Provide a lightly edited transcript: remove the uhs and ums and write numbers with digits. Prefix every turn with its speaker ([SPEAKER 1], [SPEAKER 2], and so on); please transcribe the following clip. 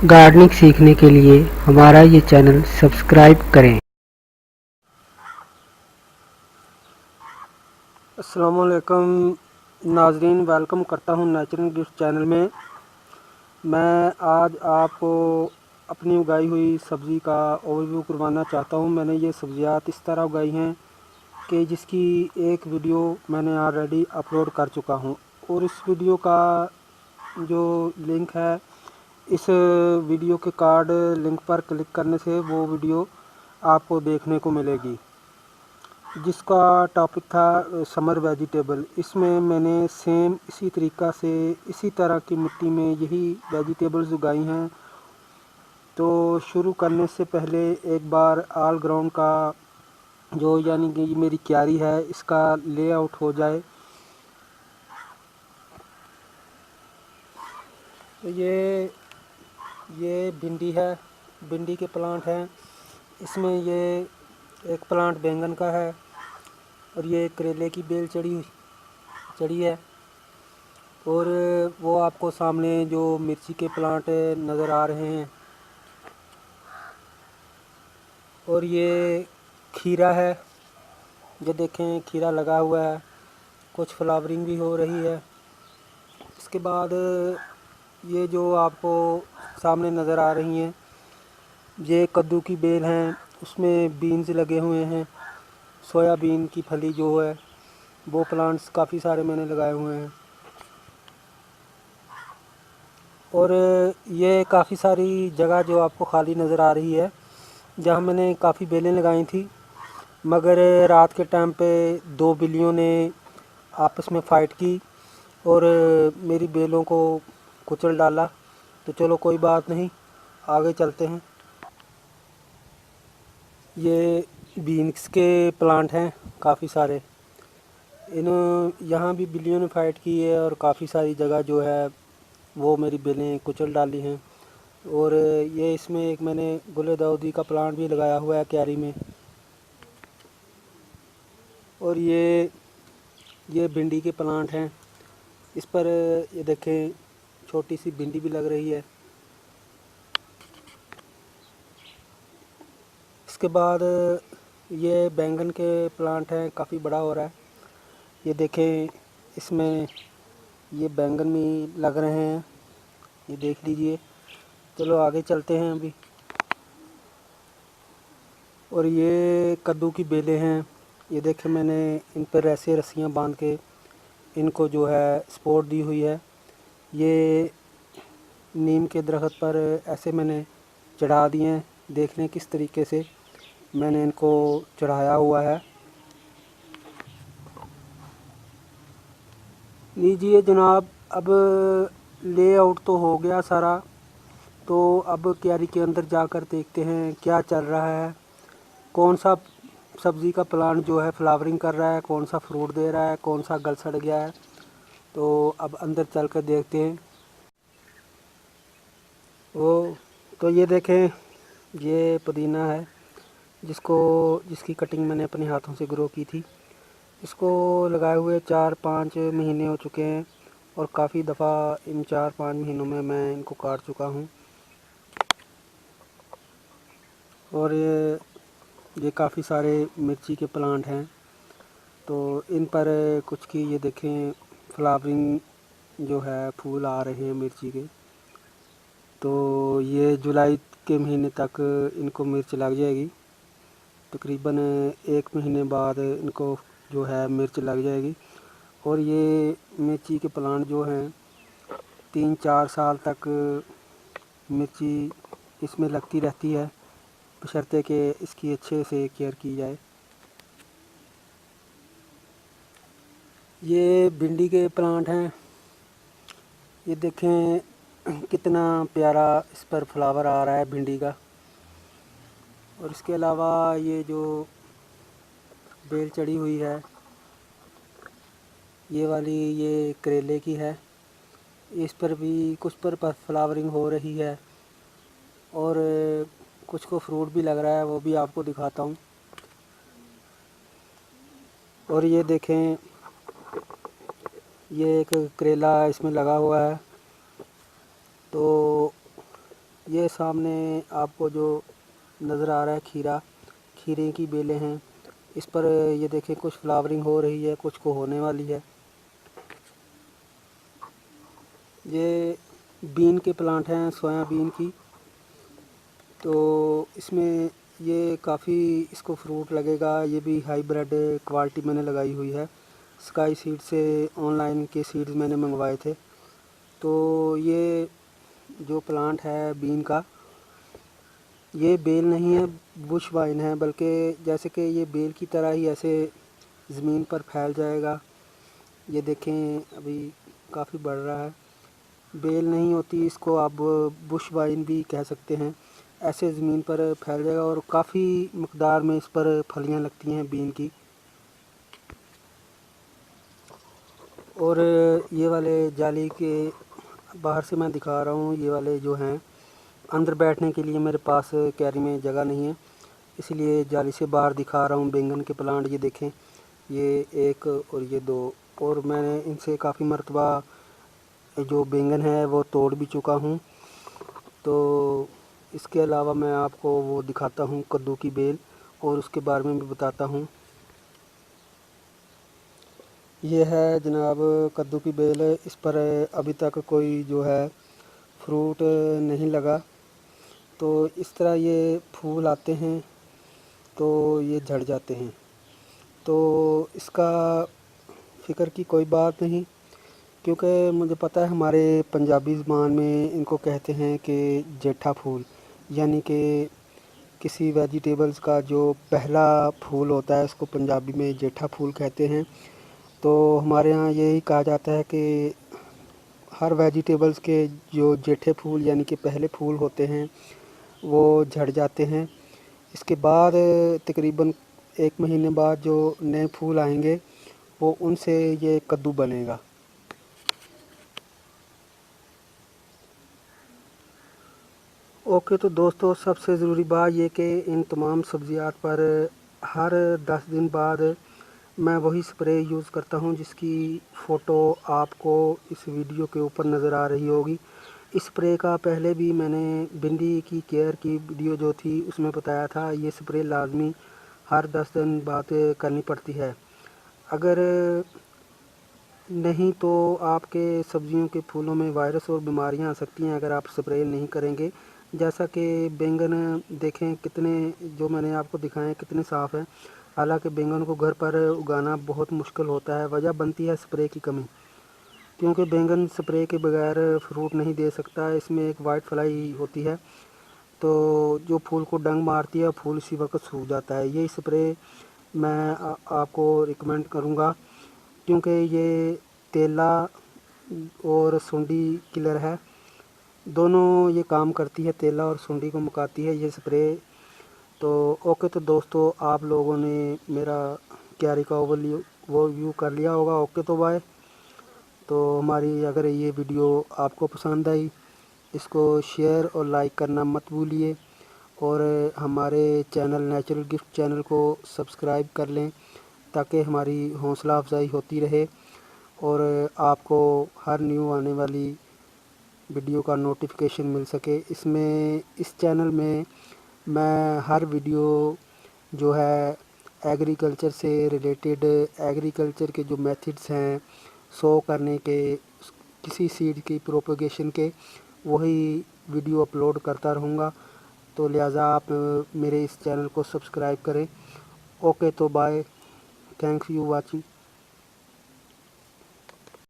[SPEAKER 1] Gardening सीखने के लिए हमारा ये चैनल सब्सक्राइब करें।
[SPEAKER 2] अस्सलाम वालेकुम नाज़रीन, वेलकम करता हूँ नेचुरल गिफ्ट चैनल में। मैं आज आपको अपनी उगाई हुई सब्ज़ी का ओवरव्यू करवाना चाहता हूँ। मैंने ये सब्ज़ियात इस तरह उगाई हैं कि जिसकी एक वीडियो मैंने ऑलरेडी अपलोड कर चुका हूँ, और इस वीडियो का जो लिंक है, इस वीडियो के कार्ड लिंक पर क्लिक करने से वो वीडियो आपको देखने को मिलेगी, जिसका टॉपिक था समर वेजिटेबल। इसमें मैंने सेम इसी तरीक़ा से इसी तरह की मिट्टी में यही वेजिटेबल्स उगाई हैं। तो शुरू करने से पहले एक बार ऑल ग्राउंड का जो यानी कि मेरी क्यारी है, इसका लेआउट हो जाए। तो ये भिंडी है, भिंडी के प्लांट हैं। इसमें ये एक प्लांट बैंगन का है, और ये करेले की बेल चढ़ी है। और वो आपको सामने जो मिर्ची के प्लांट नज़र आ रहे हैं, और ये खीरा है। ये देखें, खीरा लगा हुआ है, कुछ फ्लावरिंग भी हो रही है। इसके बाद ये जो आपको सामने नज़र आ रही हैं, ये कद्दू की बेल हैं, उसमें बीन्स लगे हुए हैं। सोयाबीन की फली जो है, वो प्लांट्स काफ़ी सारे मैंने लगाए हुए हैं। और ये काफ़ी सारी जगह जो आपको खाली नज़र आ रही है, जहाँ मैंने काफ़ी बेलें लगाई थी, मगर रात के टाइम पे दो बिल्लियों ने आपस में फ़ाइट की और मेरी बेलों को कुचल डाला। तो चलो कोई बात नहीं, आगे चलते हैं। ये बीन्स के प्लांट हैं काफ़ी सारे। यहाँ भी बिल्लियों ने फ़ाइट की है, और काफ़ी सारी जगह जो है वो मेरी बेलें कुचल डाली हैं। और ये इसमें एक मैंने गुल दाऊदी का प्लांट भी लगाया हुआ है क्यारी में। और ये भिंडी के प्लांट हैं। इस पर ये देखें, छोटी सी भिंडी भी लग रही है। इसके बाद ये बैंगन के प्लांट हैं, काफ़ी बड़ा हो रहा है। ये देखें, इसमें ये बैंगन भी लग रहे हैं, ये देख लीजिए। चलो आगे चलते हैं अभी। और ये कद्दू की बेलें हैं। ये देखें, मैंने इन पर ऐसे रस्सियाँ बांध के इनको जो है सपोर्ट दी हुई है। ये नीम के दरख्त पर ऐसे मैंने चढ़ा दिए हैं। देख लें किस तरीके से मैंने इनको चढ़ाया हुआ है। लीजिए जनाब, अब लेआउट तो हो गया सारा। तो अब क्यारी के अंदर जाकर देखते हैं क्या चल रहा है, कौन सा सब्ज़ी का प्लांट जो है फ्लावरिंग कर रहा है, कौन सा फ्रूट दे रहा है, कौन सा गल सड़ गया है। तो अब अंदर चल कर देखते हैं। तो ये देखें, ये पुदीना है, जिसकी कटिंग मैंने अपने हाथों से ग्रो की थी। इसको लगाए हुए 4-5 महीने हो चुके हैं, और काफ़ी दफ़ा इन 4-5 महीनों में मैं इनको काट चुका हूँ। और ये काफ़ी सारे मिर्ची के प्लांट हैं। तो इन पर कुछ की ये देखें फ्लावरिंग जो है, फूल आ रहे हैं मिर्ची के। तो ये जुलाई के महीने तक इनको मिर्च लग जाएगी। तकरीबन 1 महीने बाद इनको जो है मिर्च लग जाएगी। और ये मिर्ची के प्लांट जो हैं 3-4 साल तक मिर्ची इसमें लगती रहती है, बशर्ते कि इसकी अच्छे से केयर की जाए। ये भिंडी के प्लांट हैं। ये देखें कितना प्यारा इस पर फ्लावर आ रहा है भिंडी का। और इसके अलावा ये जो बेल चढ़ी हुई है, ये वाली ये करेले की है। इस पर भी कुछ पर फ्लावरिंग हो रही है, और कुछ को फ्रूट भी लग रहा है, वो भी आपको दिखाता हूँ। और ये देखें, ये एक करेला इसमें लगा हुआ है। तो ये सामने आपको जो नज़र आ रहा है खीरे की बेलें हैं। इस पर ये देखें कुछ फ्लावरिंग हो रही है, कुछ को होने वाली है। ये बीन के प्लांट हैं, सोयाबीन की। तो इसमें ये काफ़ी इसको फ्रूट लगेगा। ये भी हाईब्रिड क्वालिटी मैंने लगाई हुई है। स्काई सीड से ऑनलाइन के सीड्स मैंने मंगवाए थे। तो ये जो प्लांट है बीन का, ये बेल नहीं है, बुश वाइन है, बल्कि जैसे कि ये बेल की तरह ही ऐसे ज़मीन पर फैल जाएगा। ये देखें अभी काफ़ी बढ़ रहा है। बेल नहीं होती, इसको आप बुश वाइन भी कह सकते हैं। ऐसे ज़मीन पर फैल जाएगा और काफ़ी मकदार में इस पर फलियां लगती हैं बीन की। और ये वाले जाली के बाहर से मैं दिखा रहा हूँ, ये वाले जो हैं अंदर बैठने के लिए मेरे पास क्यारी में जगह नहीं है, इसलिए जाली से बाहर दिखा रहा हूँ बैंगन के प्लांट। ये देखें, ये एक और ये दो, और मैंने इनसे काफ़ी मरतबा जो बैंगन है वो तोड़ भी चुका हूँ। तो इसके अलावा मैं आपको वो दिखाता हूँ कद्दू की बेल, और उसके बारे में भी बताता हूँ। ये है जनाब कद्दू की बेल। इस पर अभी तक कोई जो है फ्रूट नहीं लगा। तो इस तरह ये फूल आते हैं तो ये झड़ जाते हैं। तो इसका फ़िक्र की कोई बात नहीं, क्योंकि मुझे पता है हमारे पंजाबी ज़बान में इनको कहते हैं कि जेठा फूल, यानी कि किसी वेजिटेबल्स का जो पहला फूल होता है उसको पंजाबी में जेठा फूल कहते हैं। तो हमारे यहाँ यही कहा जाता है कि हर वेजिटेबल्स के जो जेठे फूल यानी कि पहले फूल होते हैं वो झड़ जाते हैं। इसके बाद तकरीबन 1 महीने बाद जो नए फूल आएंगे वो उनसे ये कद्दू बनेगा। ओके, तो दोस्तों सबसे ज़रूरी बात ये कि इन तमाम सब्ज़ियात पर हर 10 दिन बाद मैं वही स्प्रे यूज़ करता हूँ जिसकी फ़ोटो आपको इस वीडियो के ऊपर नज़र आ रही होगी। इस स्प्रे का पहले भी मैंने भिंडी की केयर की वीडियो जो थी उसमें बताया था। ये स्प्रे लाजमी हर 10 दिन बाद करनी पड़ती है। अगर नहीं तो आपके सब्जियों के फूलों में वायरस और बीमारियां आ सकती हैं अगर आप स्प्रे नहीं करेंगे। जैसा कि बैंगन देखें कितने, जो मैंने आपको दिखाएं कितने साफ़ हैं। हालांकि बैंगन को घर पर उगाना बहुत मुश्किल होता है, वजह बनती है स्प्रे की कमी, क्योंकि बैंगन स्प्रे के बगैर फ्रूट नहीं दे सकता। इसमें एक वाइट फ्लाई होती है तो जो फूल को डंक मारती है, फूल इसी वक्त सूख जाता है। ये स्प्रे मैं आपको रिकमेंड करूँगा, क्योंकि ये तेला और सुंडी किलर है, दोनों ये काम करती है, तेला और सुंडी को मुकाती है ये स्प्रे। तो ओके, तो दोस्तों आप लोगों ने मेरा क्यारी का ओवरव्यू कर लिया होगा। ओके, तो बाय। तो हमारी अगर ये वीडियो आपको पसंद आई, इसको शेयर और लाइक करना मत भूलिए, और हमारे चैनल नेचुरल गिफ्ट चैनल को सब्सक्राइब कर लें ताकि हमारी हौसला अफजाई होती रहे और आपको हर न्यू आने वाली वीडियो का नोटिफिकेशन मिल सके। इस चैनल में मैं हर वीडियो जो है एग्रीकल्चर से रिलेटेड, एग्रीकल्चर के जो मेथड्स हैं शो करने के, किसी सीड की प्रोपगेशन के, वही वीडियो अपलोड करता रहूँगा। तो लिहाजा आप मेरे इस चैनल को सब्सक्राइब करें। ओके, तो बाय, थैंक्स यू वाचिंग।